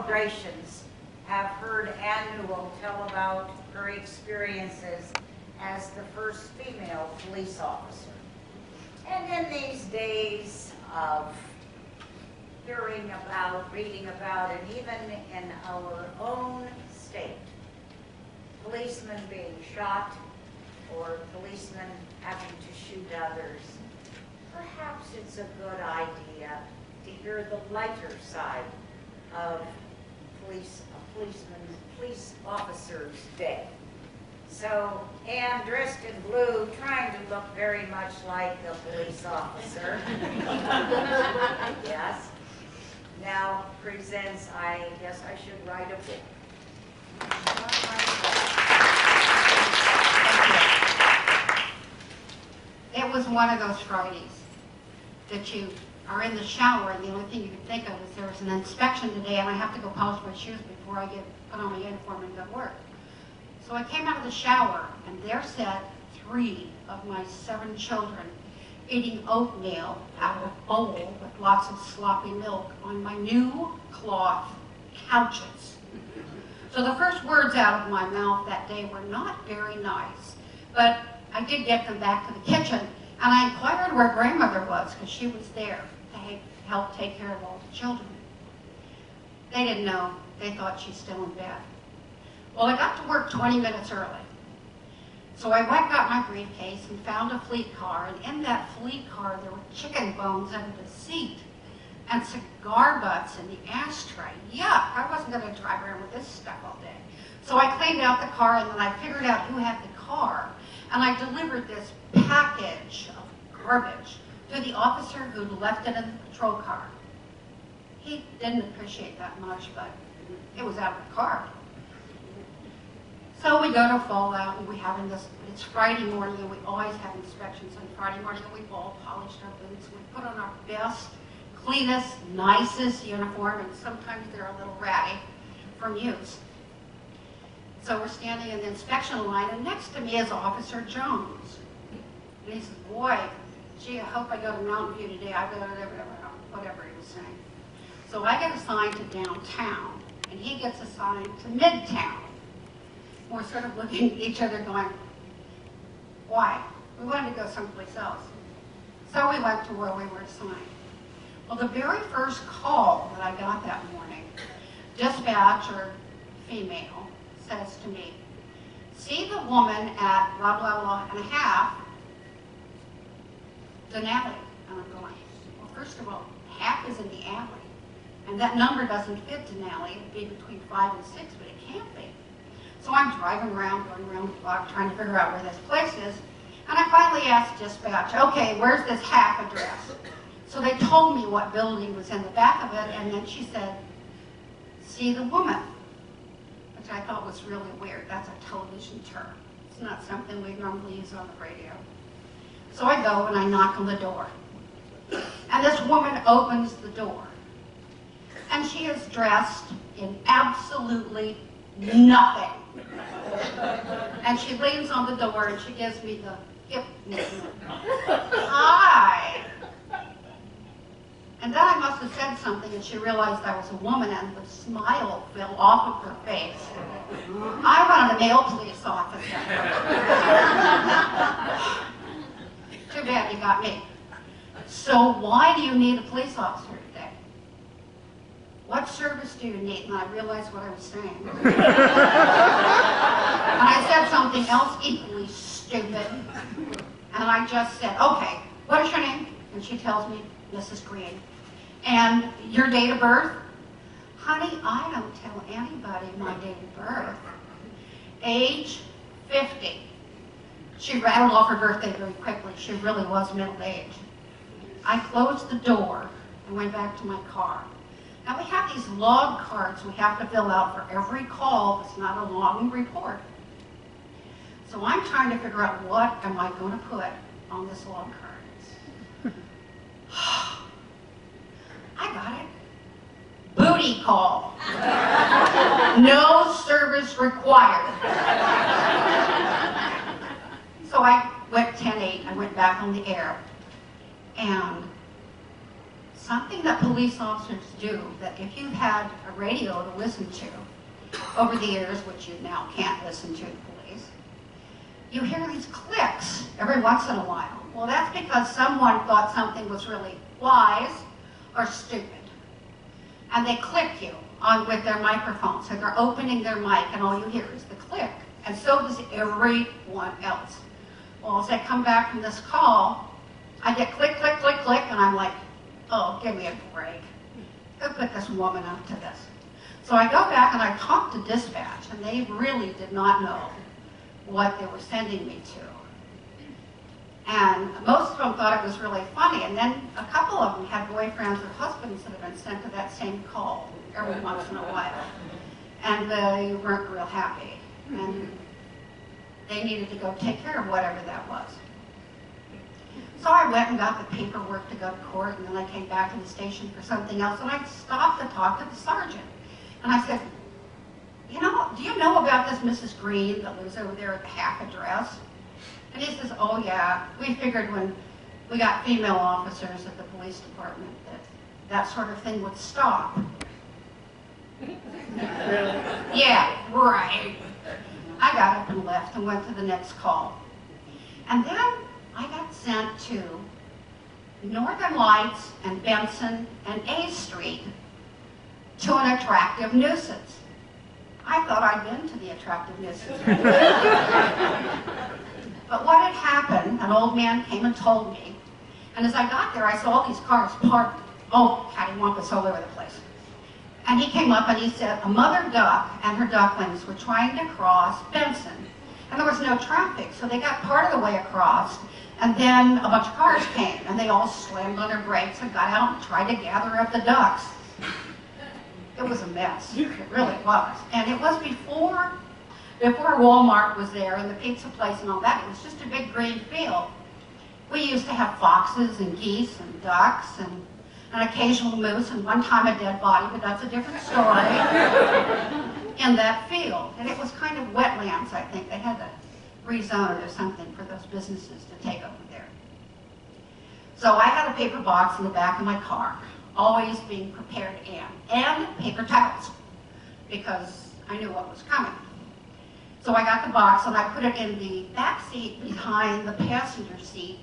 celebrations have heard Ann Newell tell about her experiences as the first female police officer. And in these days of hearing about, reading about, and even in our own state, policemen being shot or policemen having to shoot others, perhaps it's a good idea to hear the lighter side of police officers' day. So Anne, dressed in blue, trying to look very much like a police officer, yes, now presents, I guess I should write a book. It was one of those Fridays that you are in the shower and the only thing you can think of is there's an inspection today and I have to go polish my shoes before I put on my uniform and go to work. So I came out of the shower and there sat 3 of my 7 children eating oatmeal out of a bowl with lots of sloppy milk on my new cloth couches. So the first words out of my mouth that day were not very nice, but I did get them back to the kitchen and I inquired where grandmother was because she was there to help take care of all the children. They didn't know. They thought she's still in bed. Well, I got to work 20 minutes early. So I went, got my briefcase, and found a fleet car. And in that fleet car, there were chicken bones under the seat and cigar butts in the ashtray. Yuck, I wasn't going to drive around with this stuff all day. So I cleaned out the car, and then I figured out who had the car. And I delivered this package of garbage to the officer who'd left it in the patrol car. He didn't appreciate that much, but it was out of the car. So we go to Fallout and we're having this, it's Friday morning and we always have inspections on Friday morning and we've all polished our boots. We put on our best, cleanest, nicest uniform and sometimes they're a little ratty from use. So we're standing in the inspection line and next to me is Officer Jones. And he says, boy, gee, I hope I go to Mountain View today. I go to whatever he was saying. So I get assigned to downtown and he gets assigned to Midtown. We're sort of looking at each other going, why? We wanted to go someplace else. So we went to where we were assigned. Well, the very first call that I got that morning, dispatcher, female, says to me, see the woman at blah, blah, blah and a half, Denali. And I'm going, well, first of all, half is in the alley. And that number doesn't fit Denali. It'd be between 5 and 6, but it can't be. So I'm driving around, going around the block, trying to figure out where this place is. And I finally asked dispatch, okay, where's this half address? So they told me what building was in the back of it, and then she said, see the woman, which I thought was really weird. That's a television term. It's not something we normally use on the radio. So I go and I knock on the door. And this woman opens the door. And she is dressed in absolutely nothing. And she leans on the door and she gives me the hip movement. Hi. And then I must have said something and she realized I was a woman and the smile fell off of her face. I run a male police officer. Too bad you got me. So why do you need a police officer today? What service do you need? And I realized what I was saying. And I said something else equally stupid. And I just said, okay, what is your name? And she tells me, Mrs. Green. And your date of birth? Honey, I don't tell anybody my date of birth. Age 50. She rattled off her birthday very quickly. She really was middle-aged. I closed the door and went back to my car. Now we have these log cards we have to fill out for every call. It's not a long report. So I'm trying to figure out what am I going to put on this log card. I got it. Booty call. No service required. So I went 10-8. I went back on the air. And something that police officers do that if you've had a radio to listen to over the years, which you now can't listen to the police, you hear these clicks every once in a while. Well, that's because someone thought something was really wise or stupid. And they click you on with their microphone. So they're opening their mic and all you hear is the click. And so does everyone else. Well, as I come back from this call, I get click, click, click, click, and I'm like, oh, give me a break. Who put this woman up to this? So I go back and I talk to dispatch, and they really did not know what they were sending me to. And most of them thought it was really funny, and then a couple of them had boyfriends or husbands that had been sent to that same call every once in a while. And they weren't real happy. And they needed to go take care of whatever that was. So I went and got the paperwork to go to court, and then I came back to the station for something else, and I stopped to talk to the sergeant. And I said, you know, do you know about this Mrs. Green that lives over there at the half address? And he says, oh yeah, we figured when we got female officers at the police department that that sort of thing would stop. Yeah, right. I got up and left and went to the next call. And then I got sent to Northern Lights and Benson and A Street to an attractive nuisance. I thought I'd been to the attractive nuisance. But what had happened, an old man came and told me, and as I got there, I saw all these cars parked, cattywampus all over the place. And he came up and he said a mother duck and her ducklings were trying to cross Benson. And there was no traffic, so they got part of the way across, and then a bunch of cars came, and they all slammed on their brakes and got out and tried to gather up the ducks. It was a mess. It really was. And it was before Walmart was there and the pizza place and all that. It was just a big green field. We used to have foxes and geese and ducks and an occasional moose and one time a dead body, but that's a different story, in that field. And it was kind of wetlands, I think. They had to rezone or something for those businesses to take over there. So I had a paper box in the back of my car, always being prepared and paper towels, because I knew what was coming. So I got the box and I put it in the back seat behind the passenger seat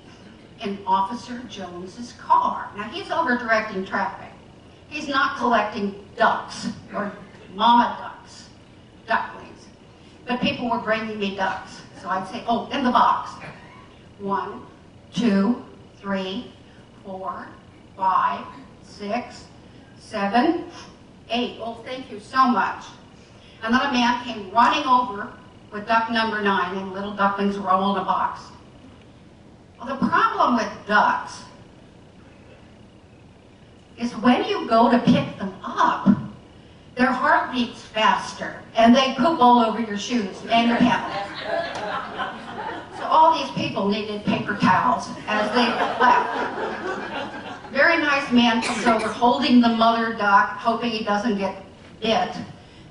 in Officer Jones's car. Now he's over directing traffic. He's not collecting ducks or mama ducks, ducklings. But people were bringing me ducks. So I'd say, oh, in the box. 1, 2, 3, 4, 5, 6, 7, 8. Oh, thank you so much. And then a man came running over with duck number 9, and little ducklings were all in a box. Well, the problem with ducks is when you go to pick them up, their heart beats faster, and they poop all over your shoes and your pants. So all these people needed paper towels as they left. Very nice man comes over holding the mother duck, hoping he doesn't get bit,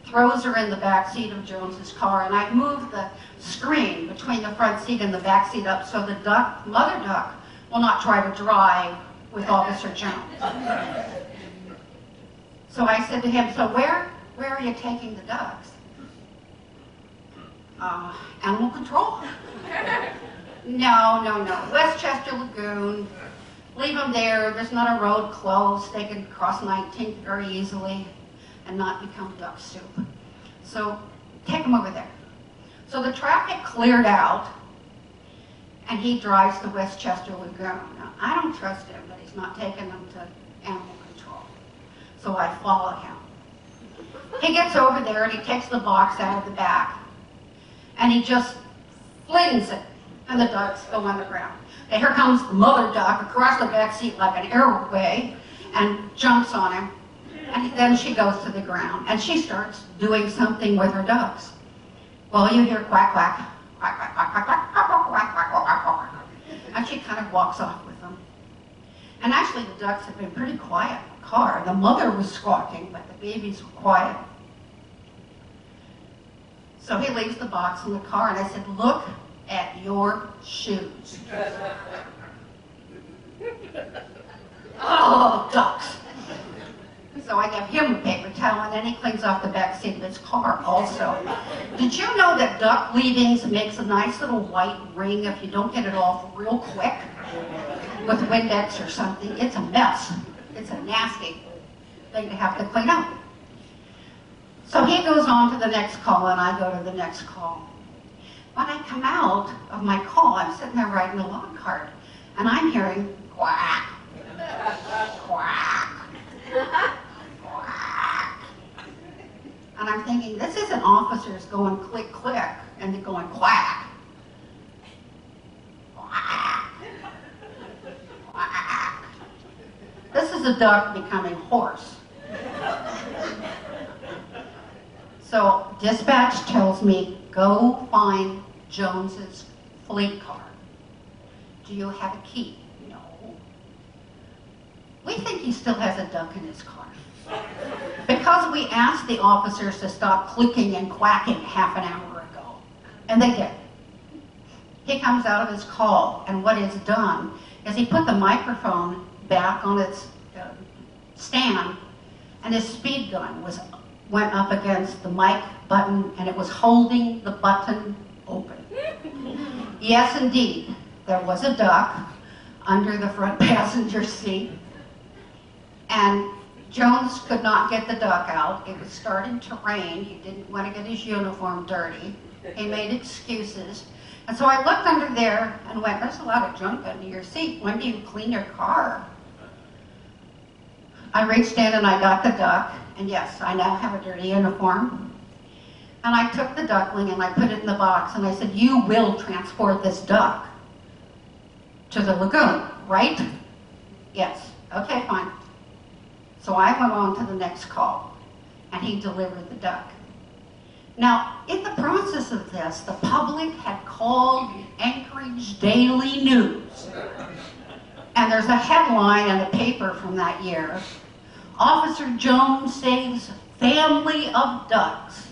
throws her in the back seat of Jones's car, and I moved the screen between the front seat and the back seat up so the mother duck will not try to drive with Officer Jones. So I said to him, so where are you taking the ducks? Animal control. No. Westchester Lagoon. Leave them there. There's not a road closed. They can cross 19th very easily and not become duck soup. So take them over there. So the traffic cleared out, and he drives to Westchester Lagoon. Now, I don't trust him that he's not taking them to animal control. So I follow him. He gets over there and he takes the box out of the back, and he just flings it, and the ducks go on the ground. And here comes the mother duck across the back seat like an airway and jumps on him. And then she goes to the ground, and she starts doing something with her ducks. Well, you hear quack, quack, quack, quack, quack, quack, quack, quack, quack, quack, quack, quack, quack, quack. And she kind of walks off with them. And actually, the ducks had been pretty quiet in the car. The mother was squawking, but the babies were quiet. So he leaves the box in the car, and I said, look at your shoes. Oh, ducks. he cleans off the back seat of his car also. Did you know that duck leavings makes a nice little white ring if you don't get it off real quick with Windex or something? It's a mess. It's a nasty thing to have to clean up. So he goes on to the next call, and I go to the next call. When I come out of my call, I'm sitting there writing a log card, and I'm hearing quack, quack, quack. And I'm thinking, this isn't officers going click, click, and they're going quack, quack, quack. This is a duck becoming hoarse. So dispatch tells me, go find Jones's fleet car. Do you have a key? No. We think he still has a duck in his car. Because we asked the officers to stop clicking and quacking half an hour ago. And they did. He comes out of his call, and what is done is he put the microphone back on its stand, and his speed gun went up against the mic button, and it was holding the button open. Yes, indeed, there was a duck under the front passenger seat, and Jones could not get the duck out. It was starting to rain. He didn't want to get his uniform dirty. He made excuses. And so I looked under there and went, there's a lot of junk under your seat. When do you clean your car? I reached in and I got the duck, and yes, I now have a dirty uniform. And I took the duckling and I put it in the box, and I said, you will transport this duck to the lagoon, right? Yes. Okay, fine. So I went on to the next call, and he delivered the duck. Now, in the process of this, the public had called the Anchorage Daily News. And there's a headline in the paper from that year, Officer Jones saves family of ducks.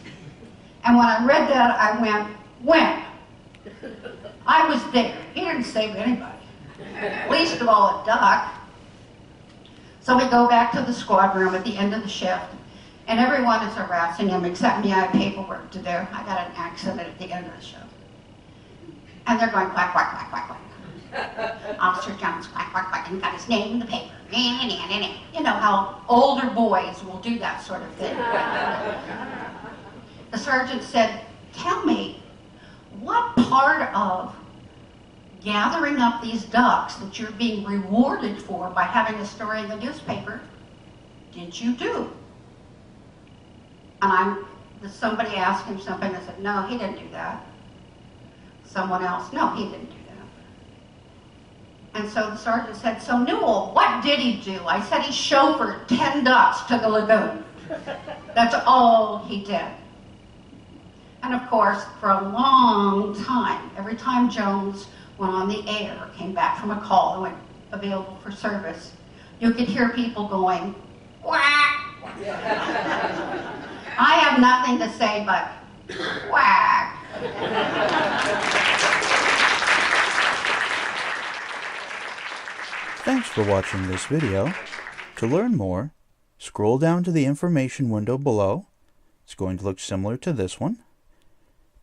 And when I read that, I went, when? I was there. He didn't save anybody, least of all a duck. So we go back to the squad room at the end of the shift, and everyone is harassing him except me. I have paperwork to do. I got an accident at the end of the shift. And they're going quack, quack, quack, quack, quack. Officer Jones, quack, quack, quack, and got his name in the paper. You know how older boys will do that sort of thing. The sergeant said, tell me, what part of gathering up these ducks that you're being rewarded for by having a story in the newspaper did you do? And somebody asked him something, I said, no, he didn't do that. Someone else, no, he didn't do that. And so the sergeant said, so Newell, what did he do? I said he chauffeured 10 ducks to the lagoon. That's all he did. And of course, for a long time, every time Jones went on the air, came back from a call and went available for service, you could hear people going, quack. I have nothing to say but quack. Thanks for watching this video. To learn more, scroll down to the information window below. It's going to look similar to this one.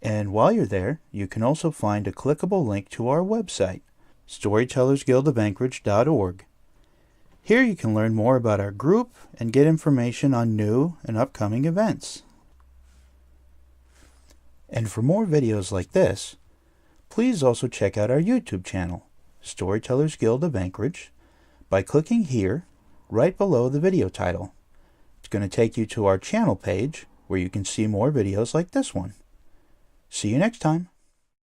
And while you're there, you can also find a clickable link to our website, storytellersguildofanchorage.org. Here you can learn more about our group and get information on new and upcoming events. And for more videos like this, please also check out our YouTube channel, Storytellers Guild of Anchorage, by clicking here, right below the video title. It's going to take you to our channel page where you can see more videos like this one. See you next time.